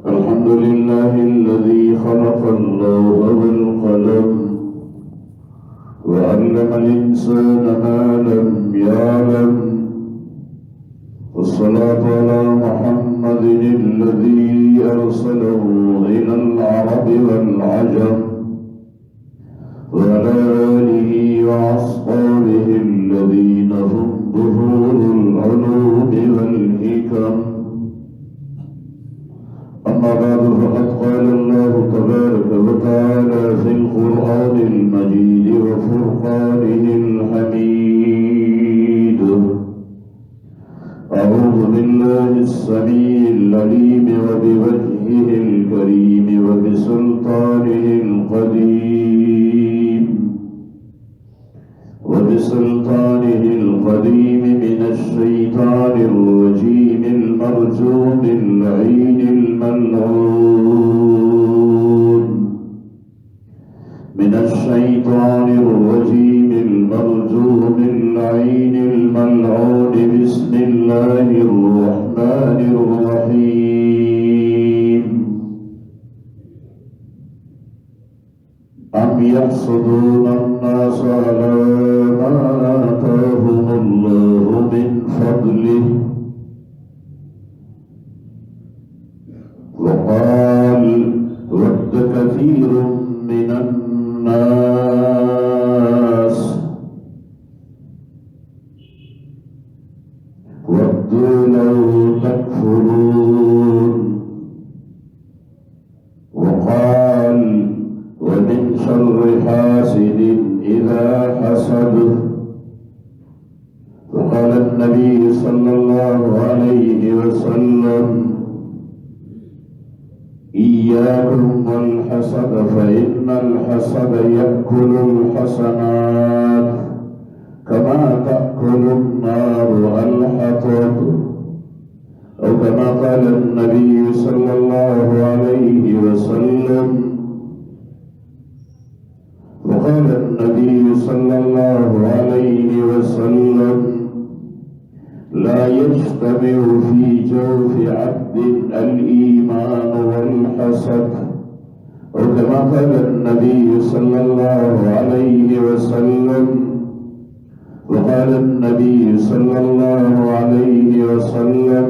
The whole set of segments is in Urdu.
الحمد لله الذي خلق اللوح والقلم وعلم الإنسان ما لم يعلم، والصلاة على محمد الذي أرسله إلى العرب والعجم وعلى آله وأصحابه الذين هم ظهور العلوم والحكم. أما بعد، فقد قال الله تبارك وتعالى في القرآن المجيد وفرقانه الحميد: أعوذ بالله السميع العليم وبوجهه الكريم وبسلطانه القديم من الشيطان الرجيم المرجوم اللعين الملعون من الشيطان الرجيم المرجوم اللعين الملعون. بسم الله الرحمن الرحيم: أم يحسدون الناس على ما آتاهم الله من فضله، وقال ود كثير من الناس ودوا لو تكفرون، وقال ومن شر حاسد إذا حسد. وقال النبي صلى الله عليه وسلم: إياكم والحسد فإن الحسد يأكل الحسنات كما تأكل النار الحطب، أو كما قال النبي صلى الله عليه وسلم. وقال النبي صلى الله عليه وسلم: لا يجتمع في جوف عبد الإيمان والحسد، أو كما قال النبي صلى الله عليه وسلم. وقال النبي صلى الله عليه وسلم: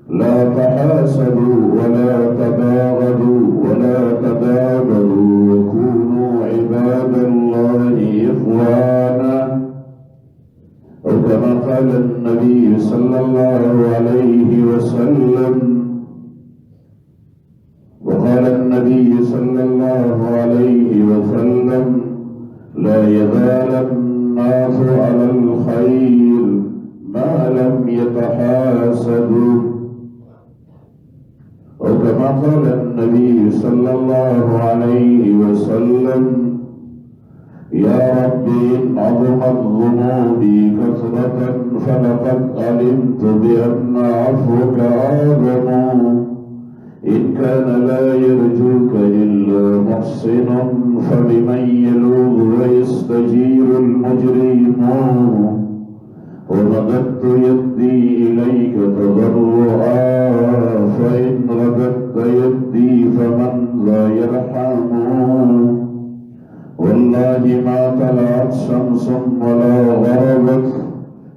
لا تحاسدوا ولا تباغضوا ولا تدابروا وكونوا عباد الله إخوانا، أو كما قال النبي صلى الله عليه وسلم. وقال النبي صلى الله عليه وسلم: لا يزال الناس على الخير ما لم يتحاسدوا، أو كما قال النبي صلى الله عليه وسلم: يا رب إن عظمت ذنوبي كثرة فلقد علمت بأن عفوك أعظم، إن كان لا يرجوك إلا محسن فبمن يلوذ ويستجير المجرمون. ومددت يدي إليك تضرعا فإن رددت يدي فمن لا يرحم. والله ما طلعت شمس ولا غربت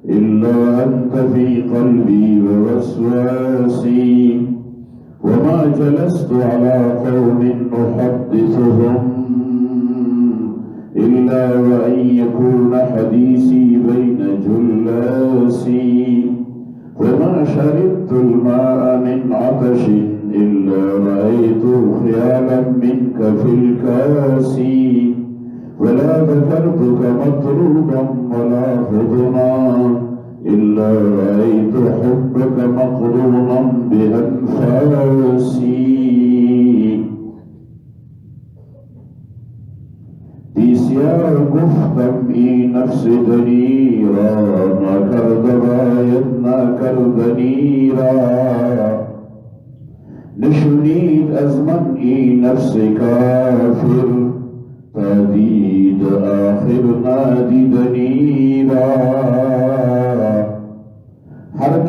إلا أنت في قلبي ووسواسي، وما جلست على قوم أحدثهم إلا وأن يكون حديثي بين جلاسي، وما شربت الماء من عطش إلا رأيت خيالا منك في الكاس، ولا ذكرتك مطلوبا ولا حضنا إلا رأيت حبك مقرونا بأنفاسي. بسیار گفتم این نفس دنی را، نکرد باید نکردنی را، نشنید از من این نفس کافر تدید آخر نادیدنی را.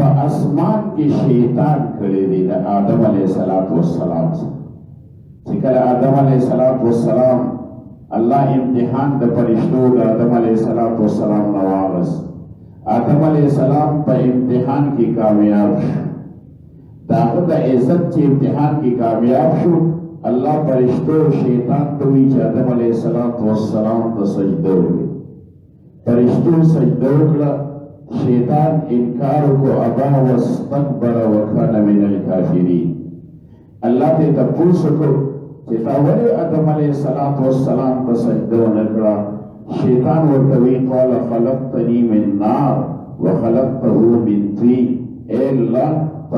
په اسمان کې شیطان کړی دی د آدم علیه السلام چې کله آدم علیه السلام الله امتحان د فرشتو د آدم علیه السلام نه واغست. آدم علیه السلام په امتحان کې کامیاب شو. د هغه د عزت چې امتحان کې کامیاب شو، الله فرشتو شیطان ته وایي چې آدم علیه السلام ته سجده وکړي. فرشتو سجده وکړه، شیطان انکار وکړو، ابا واستکبر وکان من الکافرین. الله ته تپوس وکړو چې تا ولې آدم علیه السلام ته سجده ونه کړه؟ شیطان ورته وایي قال خلقتنی من نار وخلقته من طین. اے الله،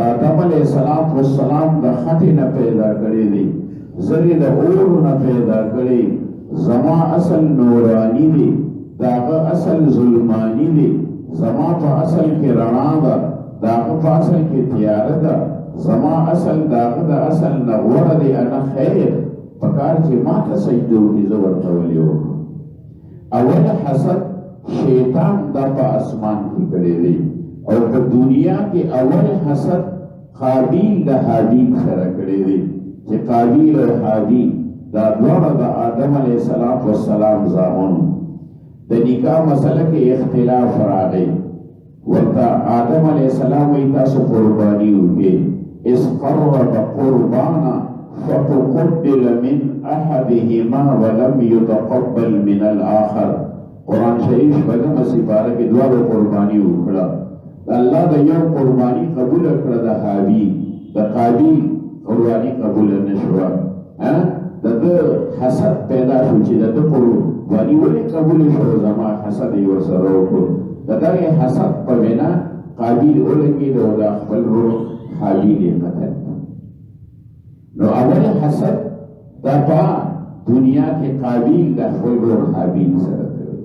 آدم علیه السلام د خټې نه پیدا کړی دی، زه یې د اور نه پیدا کړی. زما اصل نورانی دی، د هغه اصل ظلمانی دی. زما په اصل کې رڼا ده، د هغه په اصل کې تیاره ده. زما اصل د هغه د اصل نه غوره دی. انا خیر، پکار چې ما ته سجده وکړي، زه ورته ولې وکړم؟ اول حسد شیطان دا په اسمان کې کړی دی، او په دنیا کې اول حسد قابیل د حابیل سره کړی دی چې قابیل او حابیل دا دواړه د آدم علیه السلام زامن. د نکاح مسله کې اختلاف راغی. ورته آدم علیه السلام وایي تاسو قرباني وکړئ. اذ قرب قربانا فتقبل من احدهما ولم يتقبل من الاخر. قرآن شریف شپږمه سپاره کې دواړو قرباني وکړه. الله د یو قرباني قبول کړه، د حابیل. د قابیل قرباني قبول نه شوه. د ده حسد پیدا شو چې د ده قرباني ولې قبول شو؟ زما حسد یې ورسره وکړو. د دغې حسد په بنا قابیل ولګېد او د خپل ورور حابیل یې قتل. نو اول حسد دا په دنیا کې قابیل د خپل ورور حابیل سره کړی.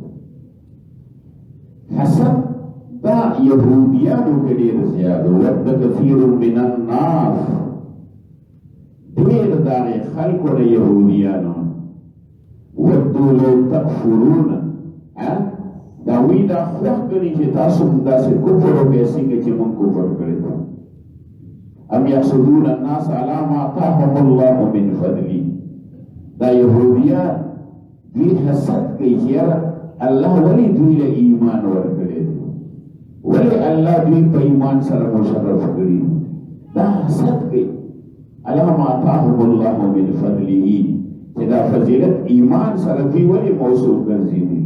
حسد دا یهودیانو کې ډېر زیات و. ود کثیر من الناس، ډېر د هغې خلکو د یهودیانو ودو لو تکفرون، دا وی دا خوښ ګڼي چې تاسو داسې کفر وکړئ څنګه چې موږ کفر کړی دی. ام یحسدون الناس علی ما آتاهم الله من فضله. دا یهودیان دوی حسد کوي چې یاره الله ولې دوی له ایمان ورکړی دی، ولې الله دوی په ایمان سره مشرف کړي. دا حسد کوي علی ما آتاهم الله من فضله، چې دا فضیلت ایمان سره دوی ولې موصوف ګرځېدي.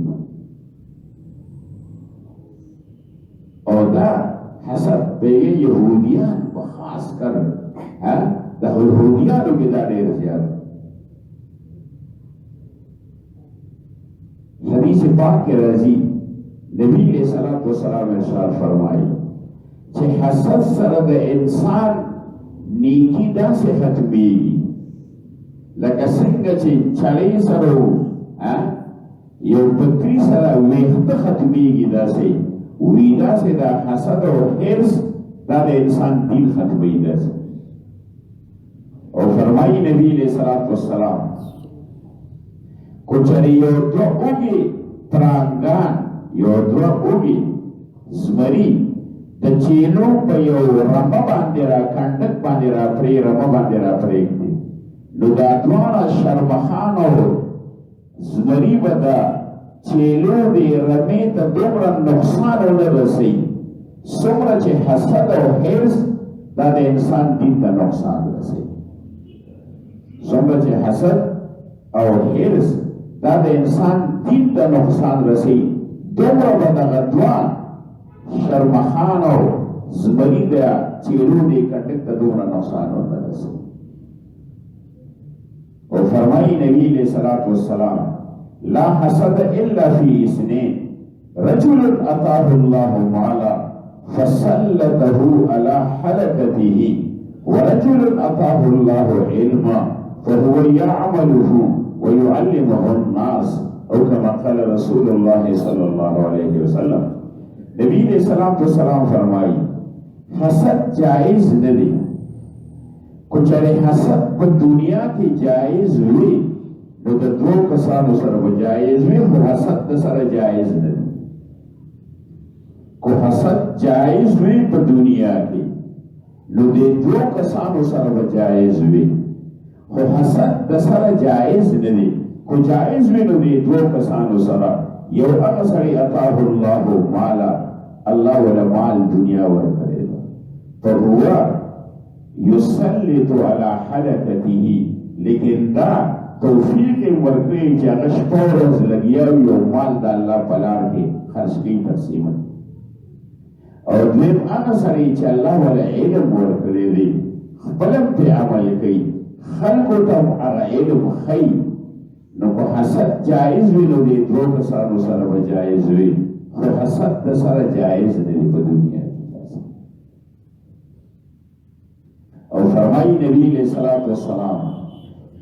او دا حسد بیگه یهودیان و خاص کر دا یهودیانو کې دا ډېر زیات. حدیث پاک کې راځي، نبی علیہ السلام ارشاد فرمایي چې حسد سره د انسان نیکی داسې ختمېږي لکه څنګه چې چړې سره یو بکري سره ویښته ختمېږي، داسې وی داسې دا حسد او حرص دا د انسان دین ختموي داسې. او فرمایي نبی علیہ السلام کو چرې یو دوه اوږې پړانګان، یو دوه اوږې زمري د چینو په یو رمه باندې را کنډک باندې را پرې رمه باندې را پرېږدي، نو دا دواړه شرمخان او زمري به دا چیلو دی رمی تا دومره نقصان ونه رسی څومره چې حسد او حرص دا د انسان دین ته نقصان رسی. څومره چې حسد او حرص دا د انسان دین ته نقصان رسی، دومره به دغه دوه شرمخان او زمري د چیلو دی کنډک ته دومره نقصان ونه رسی. او فرمایي نبی علیہ السلام لا حسد الا فی اثنین، رجل اتاه الله مالا فسلطه على حلقته، ورجل اتاه الله علما فهو يعمله ويعلمه الناس، او كما قال رسول الله صلی اللہ علیہ وسلم. نبی علیہ السلام فرمائی حسد جائز نہ دی. کچھ حسد په دنیا کی جائز ہوئی نو د دوه کسانو سره به جایز وي، خو حسد د سره جایز نه دی. کو حسد جائز وی په دنیا کې نو دې دوه کسانو سره به جائز وي خو حسد د سره جائز نه دی کو جائز وي نو دې دوه کسانو سره یو هغه سړی عطاه الله مالا الله ولا مال دنیا ورکړي پر هو یسلط علی حلقته لیکن دا توفیق ورکړي چې هغه شپه ورځ لګیا یو مال د الله په لار کې خرج کړي تقسیم او دویم هغه سړی چې الله ولا علم ورکړي دی خپل په عمل کوي خلکو ته هغه علم ښیي نو کو حسد جائز وي نو دې دوه کسانو سره به جائز وي خو حسد د سره جائز نه دی په دنیا کې او فرمایي نبی علیہ الصلوۃ والسلام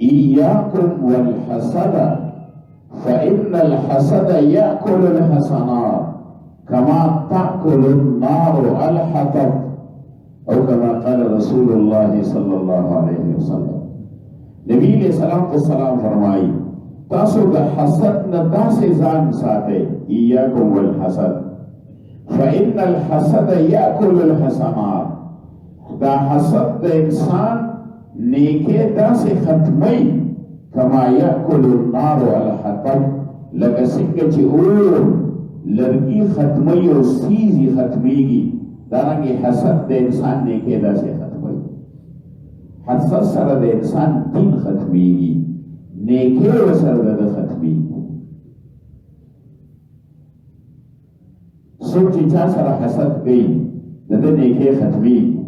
ایاکم والحسد فإن الحسد يأكل الحسنات كما تأكل النار الحطب او كما قال رسول الله صلى الله عليه وسلم نبی علیہ السلام فرمائی تاسو د حسد نه داسې ځان ساتئ ایاکم والحسد فإن الحسد يأكل الحسنات دا حسد د انسان نیکه داسې ختمي کما یاکل النار الحطب لکه څنګه چې اور لرګي ختمي او سیزي ختميږي دارنګه حسد د انسان نیکه داسې ختمي حسد سره د انسان دین ختميږي نیکه سره د ختميږي څوک چې چا سره حسد کوي د نیکه ختميږي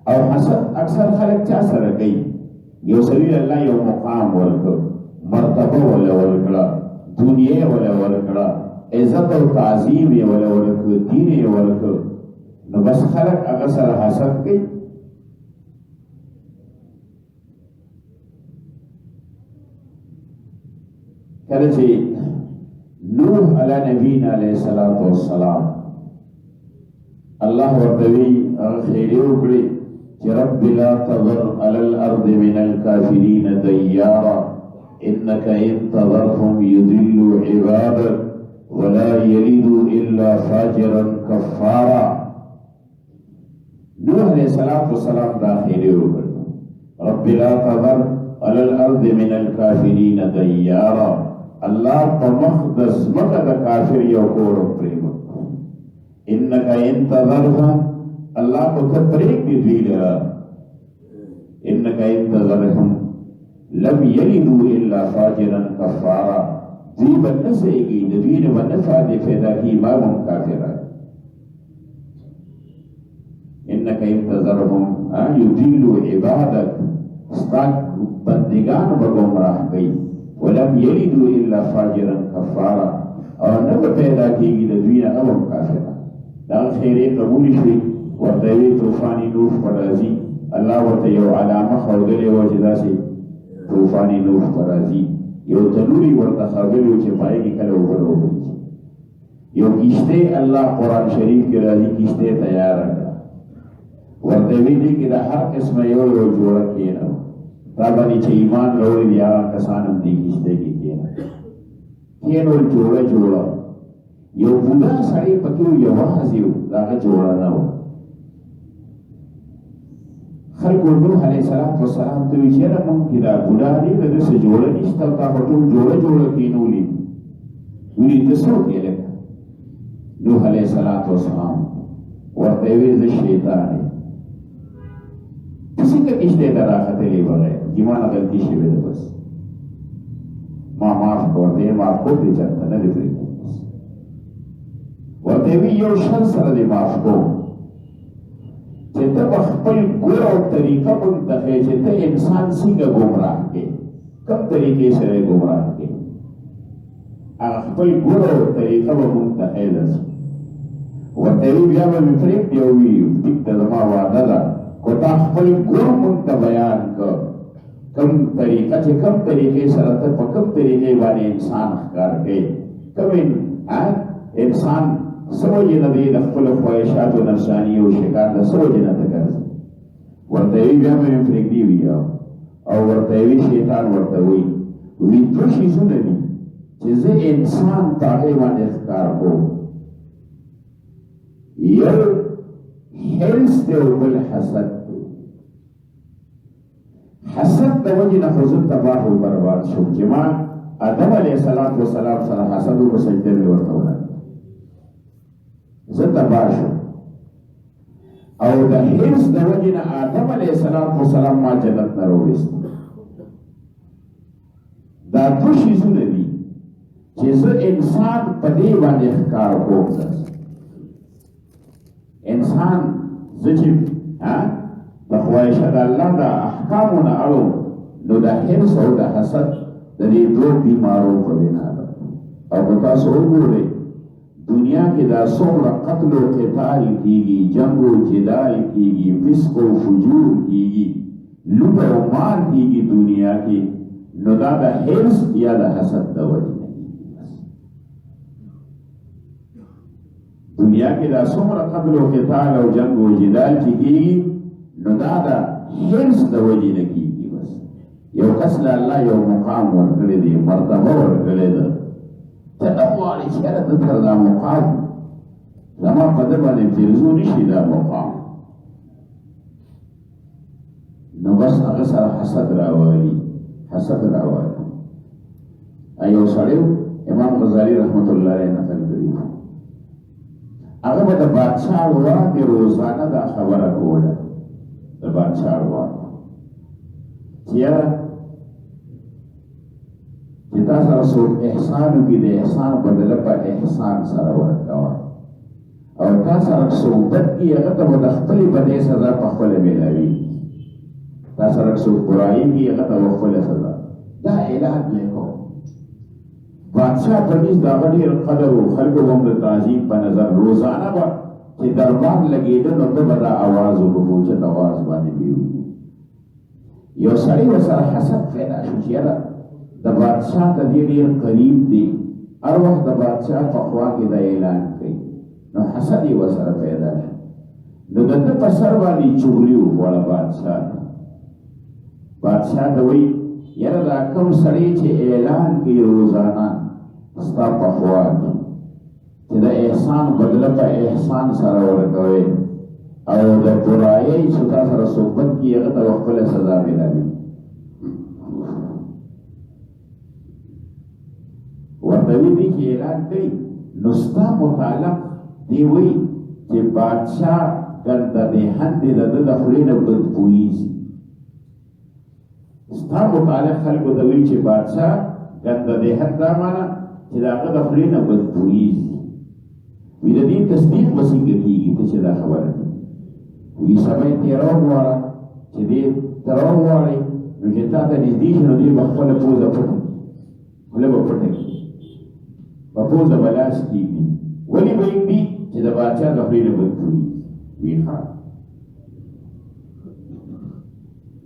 او حسد اکثر خلق چا سره کوي یو سړي الله یو مقام ورکړ مرتبه ولا ورکړه دنیا ولا ورکړه عزت او تعظیم یې ولا ورکړ دین یې ورکړ نو بس خلق هغه سره حسد کوي کله چې نوح علی نبینا علیہ الصلوۃ والسلام الله ورته وی خیر وکړي رب لا تذر على الأرض من الكافرين ديارا إنك إن تذرهم يضلوا عبادك ولا يلدوا إلا فاجرا كفارا نوح عليه الصلاة والسلام داخلي رب لا تذر على الأرض من الكافرين ديارا الله بمخدس مكد كافر يقول بريم إنك إن تذرهم اللہ کو تطریق بھی دی لرا انکا انتظرهم لم یلدو الا فاجرا کفارا دی بنسے گی نبین و نفع دی فیدا کی امام کافرہ انکا انتظرهم یدیلو عبادت استاک بندگان بگمراہ گئی ولم یلدو الا فاجرا کفارا اور نفع پیدا کی نبین امام کافرہ دان خیرے قبولی شوئی ورته طوفانی نوح پرازی الله ورته یو علامه خودلې و چې داسې طوفانی نوح پرازی یو تنوري ورته خودلې چې پای کې کله وګورو یو کشته الله قرآن شریف کې راځي کشته تیار ورته وی دي چې د هر قسمه یو جوړه کېنه دا باندې چې ایمان لري یا کسانم دي کشته کې کېنه جوړه یو بوډا سړی پکې یو وازي دا جوړه نه و خلقو نوح علیہ السلام ته وی چې موږ کې دا بوډا دی د څه جوړه نشته تا په ټول جوړه کینولې وی د څو کې لکه نوح علیہ السلام ورته وی د شیطان څه کې کېشته دا راځي وغیرہ جمانه غلطی شوی ده بس ما معاف ورته معاف کوته چرته نه دی ورته وی یو شر سره دی معاف کو چې ته خپل ګور او طریقه منتخب چې ته انسان څنګه ګمراه کې کوم طریقې سره ګمراه کې هغه خپل ګور او طریقه منتخب ده ورته وی بیا به فریق دی وی ټیک ته ما وعده ده کو تا خپل ګور منتخب بیان کو کوم طریقه چې کوم طریقې سره ته په کوم طریقې باندې انسان ښکار کوي کوم انسان سوجه نه دی د خپل خواهشات او نفسانی او شکار د سوجه نه تکرځي ورته وی بیا مې پرېږدي وی او ورته وی شیطان ورته وی دوه شیزونه دي چې زه انسان ته باندې ښکار کوم یو حرص دی او بل حسد دی. حسد د وجې نه خو زه تباه او برباد شوم چې ما آدم علیه السلام سره حسد و سجده مې ورته وکړه، زه تباه شوم. او د حرص د وجې نه آدم علیه السلام ما جنت نه راوویست. دا دوه شیزونه دي چې زه انسان په دې باندې ښکار کوم. انسان زه چې د خواهشه د الله د احکامو نه اړو، نو د حرص او د حسد د دې دوه بیمارو په بنا ده. او که تاسو وګورئ دنیا کې دا څومره قتل و قتال کیږي، جنگ و جدال کیږي، فسق و فجور کیږي، لوټ او مار کیږي دنیا کې، نو دا د حرص یا د حسد د وجې نه کیږي. دنیا کې دا څومره قتل و قتال او جنگ و جدال کیږي، نو دا د حرص د وجې نه کیږي. بس یو کس له الله یو مقام ورکړی دی، مرتبه ورکړې ده، ته نه غواړې چې یاره ده تر دا مقام زما په ده باندې پیرزو نشي دا مقام، نو بس هغه سره حسد راوالي. حسد راوالي. یو سړی امام غزالی رحمت الله علیه نقل کړي، هغه به د بادشاه وړاندې روزانه دا خبره کوله، د بادشاه وړاندې چې یاره چې تا سره څوک احسان وکړي، د احسان بدله په احسان سره ورکوه، او تا سره څوک بد کړي هغه ته به د خپلې بدۍ سزا په خپله میلاوي. تا سره څوک برایي کړي هغه ته به خپله سزا. دا اعلان دی کوم. بادشاه په نس د هغه ډېر قدر و، خلکو به هم د تعظیم په نظر روزانه به چې دربار لګېده نو ده به دا اواز وکړو، اوچت اواز باندې به وي. یو سړی ورسره حسد پیدا شو چې یاره د بادشاه ته دې ډېر قریب دی، هر وخت د بادشاه په خوا کې دا اعلان کوي، نو حسد یې ورسره پیدا شو. نو د ده په سر باندې چغلي وخوړه بادشاه ته. بادشاه ته وایي یاره دا کوم سړی چې اعلان کوي روزانه ستا په خوا کې چې د احسان بدله په احسان سره ورکوې، او د برایۍ چې تا سره صحبت کړي هغه ته به خپله سزا میلاوي. ورته وایي چې اعلان کوي، نو ستا متعلق دی وایي چې بادشاه ګنده دهن دی، د ده د خولې نه بدبویي ځي. ستا متعلق خلکو ته وایي چې بادشاه ګنده دهن دا معنی چې د هغه د خولې نه بدبویي ځي. وی د دې تصدیق به څنګه کېږي ته چې دا خبره کوي؟ وی سبا یې ترې راوغواړه چې دې ته راوغواړئ، نو چې تا ته نږدې شي نو دې به خپله پوزه پټه کړي، خوله به پټه کړي، په پوزه به لاس کېږي. ولې به یې کړي چې د بادشاه د خولې نه بدبویي وي. ښه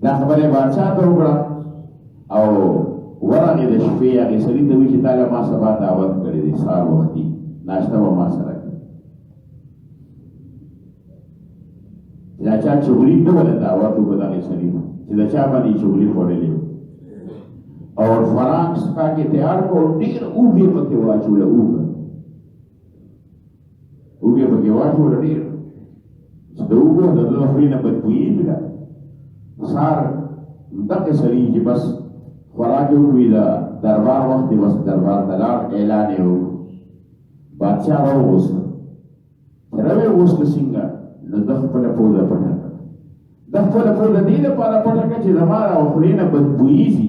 دا خبره یې بادشاه ته وکړه، او ورغې د شپې هغې سړي ته وایي چې تا له ما سبا دعوت کړی دی، سهار وختي ناشته به ما سره کوي. چې دا چا چغلي نه وله دعوت وکړه دغې سړي ته چې د چا باندې یې چغلي خوړلې وه، او فراق سکا کې تیار کړو، ډېر اوږې پکې واچوله، اوږې پکې واچوله ډېر، چې د اوږو د ده د خولې نه بدبویېږي. ده سهار دغې سړي چې بس خوراک یې وکړي، د دربار وخت دی، بس دربار ته لاړ، اعلان یې وکړ. بادشاه راوغوسته، چې راوغوسته څنګه؟ نو ده خپله پوزه پټه کړه. ده خپله پوزه دې لپاره پټه کړه چې زما د خولې نه بدبویي ځي.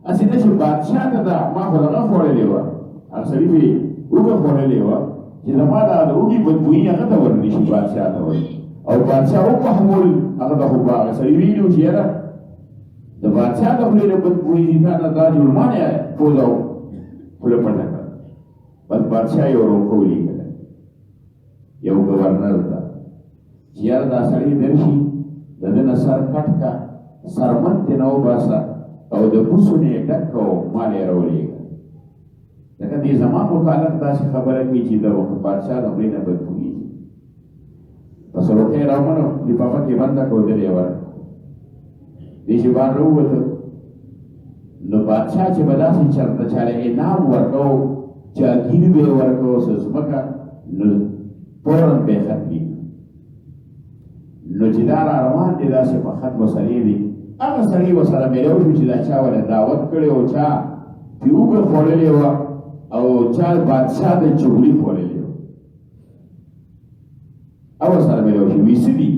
هسې نه چې بادشاه ته ده ما خو دغه خوړلې وه، هغه سړي پرې اوږه خوړلې وه چې زما د اوږې بدبویي هغه ته ور نه شي، بادشاه ته وایي. او بادشاه وفهمول هغه ته خو به هغه سړي ویلي وو چې یاره د بادشاه د خولې نه بدبویي ځي، تا نه دا جرمان یې پوزه خوله پټه کړه. بس بادشاه یو روکه ولیکله یو ګورنر ته چې یاره دا سړی درشي، د ده نه سر کټ کا، سرمن ترې نه وباسه، او د بوسو نه یې ډک که او مال یې راولېږه. ځکه دې زما متعلق داسې خبره کوي چې د بادشاه د خولې نه بدبویېږي. پس روکه یې راومنه، لفافه کې بنده کړه، ودلې یې ورکړه. دې چې بار راووته، نو بادشاه چې به داسې چرته چاله انعام ورکو، جاګیر به یې ورکو، څه ځمکه، نو فوراً به خط لیک نو چې دا را روان دي داسې په خط مسلې دي هغه سړي ورسره میلاو شو چې دا چا ورته دعوت کړی او چا پې اوږه خوړلې وه او چا بادشاه د چغلي خوړلې وه او ورسره میلاو شو وي څه دي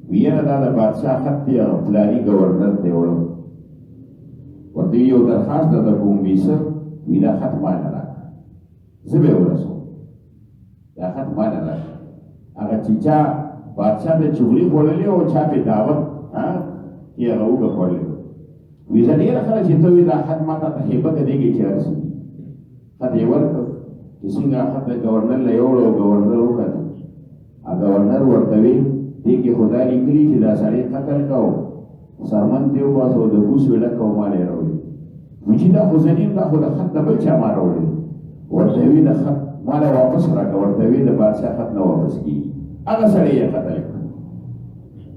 وي یاره دا د بادشاه خط دی هغه فلاني ګورنر دی وړم ورته یو درخواست درته کوم وي څه وي دا خط ماله راکړه زه به یې ورسوم دا خط ماله راکړه هغه چې چا بادشاه د چغلي خوړلې او چا پې دعوت یې هغه اوږه خوړلې وي زه ډېره ښه ده چې ته وي دا خط ما ته په هیبه که دیږي چې رسېږي خط یې ورکړ چې څنګه خط د ګورنر له یوړو او ګورنر وکتل ګورنر ورته وي دې کې خو دا لیکلي چې دا سړی قتل کو سرمن دې وباسو د بوس یې ډک او مال یې راوړي وي چې دا خو زه نیم دا خو د خط د بل چا ما راوړی ورته وي د خط ماله واپس راکړه ورته وي د بادشاه خط نه واپس کېږي هغه سړی یې قتل کړ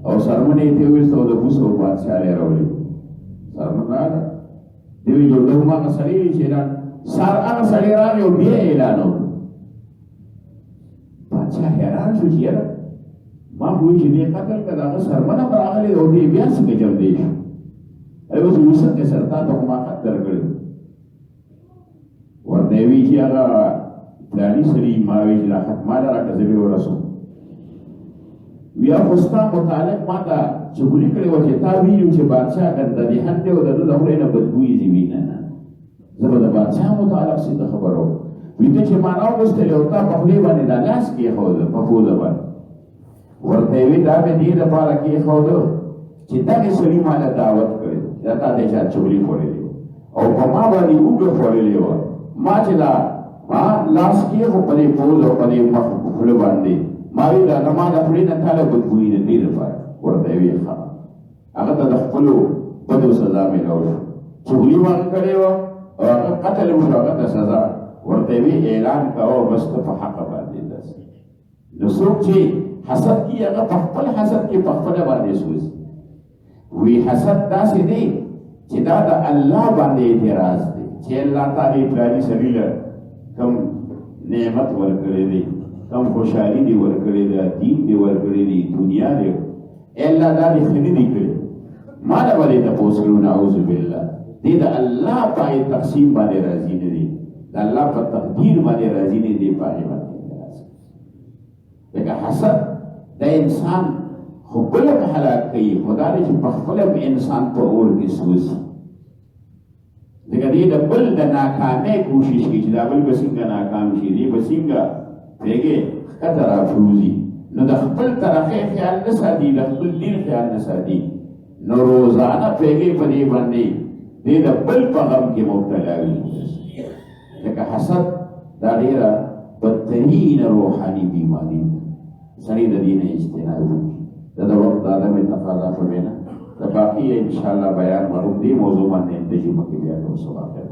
او سرمن یې ته وویست او د بوس او بادشاه یې راوړي سرمن راغله دې وي یو ډول هغه سړی دی چې اعلان سار هغه سړی راغی او بیا یې اعلان وکړ بادشاه حیران شو چې یاره ما خو وایي چې دې قتل که د هغه سرمن هم راغلی او دې بیا څنګه جمدی شو اوس اوس څنګه سر تا ته خو ما خط درکړی ورته یې وي چې هغه فلاني سړي ما وایي چې دا خط ماله راکړه زه به یې ورسوم وی خو ستا متعلق ما ته چغلي کړې وه چې تا ویلي چې بادشاه که د دې حد دی او د ده د خولې نه بدبویي ځي وي نه نه زه به د بادشاه متعلق سي ته خبره وم وي ته چې ما راوغوښتلې او تا په خولې باندې دا لاس کېښوده په پوزه باندې ورته یې وي دا مې دې دپاره کېښوده چې دغې سړي ما له دعوت کړی دا تا ته چا چغلي خوړلې وه او په ما باندې اوږه خوړلې وه ما چې دا ما لاس کېښو په دې پوز او په دې مخ خوله باندې ما وی دا زما د خولې نه تاله بدبویي د دې لپاره ورته یې وي ښه هغه ته د خپلو بدو سزا میلاو شو چغلي هغه کړې وه او هغه قتل وشو هغه ته سزا ورته یې وي اعلان کوه بس ته په حقه باندې داسې نو څوک چې حسد کي هغه په خپل حسد کې په خپله باندې سوځي وی حسد داسې دی چې دا د الله باندې اعتراض دی چې الله تعالی فلاني سړي له کوم نعمت ورکړی دی کم خوشحالي دی ورکړې ده دین دی ورکړې دی دنیا دی الله دا دې ښه نه دي کړي ما نه به دې تپوس کړو نعوذ بالله دې د الله په تقسیم باندې راضي نه دي د الله په تقدیر باندې راضي نه دي په هغې باندې راضي لکه حسد د انسان خو بل هم هلاک کوي خو دا دی چې په خپله هم انسان په اور کې سوځي ځکه دې د بل د ناکامۍ کوشش کوي چې دا بل به څنګه ناکام شي دې به څنګه پیږي کته رافوزي نو د خپل طرفې خیال نه ساتي د خپل دین خیال نه ساتي نو روزانه پیږي په دې باندې دې د بل په غم کې مبتلا وي لکه حسد دا ډېره بدترین روحاني بیماري ده سړی د دې نه اجتناب وکړي دا د وخت د عدم تقاضا په بنا د باقي انشاءالله بیان به دې موضوع باندې ترجمه کې بیا کوو سبا خیر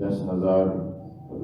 10,000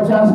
50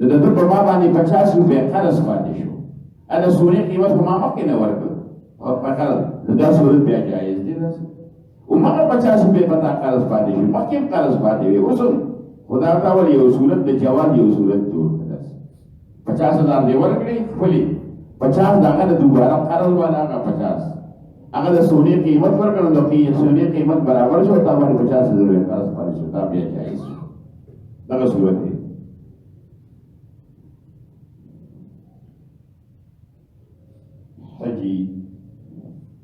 د د په ما باندې 50 روپۍ قرض پاتې شو دا سونې قیمت خو ما مخکې نه ورکړ او په قرض دا صورت بیا جایز دی او ما 50 روپۍ په تا قرض پاتې شو مخکې هم قرض پاتې وي اوس هم خدا تا ول یو صورت د جواز یو صورت جوړ کړه 50,000 دی ورکړي خپلې 50 داغه د دوباره قرض والا هغه 50 هغه د سونې قیمت ورکړل نو کې سونې قیمت برابر شو تا باندې 50,000 روپۍ قرض پاتې شو دا بیا جایز دا صورت دی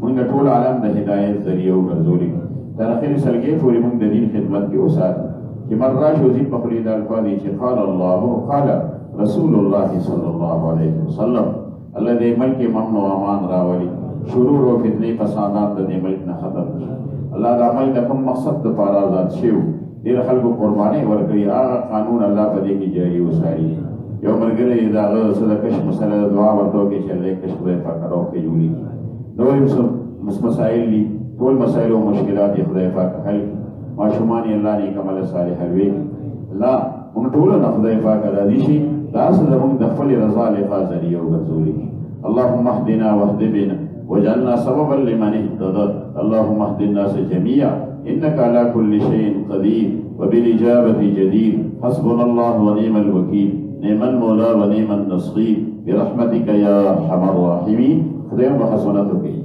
موږ ټول عالم د هدایت ذریعہ وګرځولي تر اخر سلګي پورې موږ د دین خدمت کې وساتو چې مرا شوزي په خپل د الفاظ چې قال الله قال رسول الله صلی الله علیه وسلم الله دې ملک امن او امان راولي شرور او فتنې فسادات د دې ملک نه ختم شي الله دا عمل د کوم مقصد لپاره آزاد شیو ډیر خلکو قرباني ورکړي هغه قانون الله په دې کې جاری وساري یو مرګره دا صدقه مسله دعا ورته کې چې له کښ خدای پاک راوړي جوړي نو یو مسائل دي ټول مسائل او مشکلات خدای پاک حل ماشومان الله دې کمل صالح وي الله موږ ټول نه خدای پاک راضي شي تاسو زموږ د خپل رضا لپاره ذریعہ وګرځولي اللهم اهدنا واهد بنا وجعلنا سببا لمن اهتدى اللهم اهد الناس جميعا انك على كل شيء قدير وبالاجابه جدير حسبنا الله ونعم الوكيل نعم المولى ونعم النصير برحمتك يا ارحم الراحمين خدای په حسناتو کې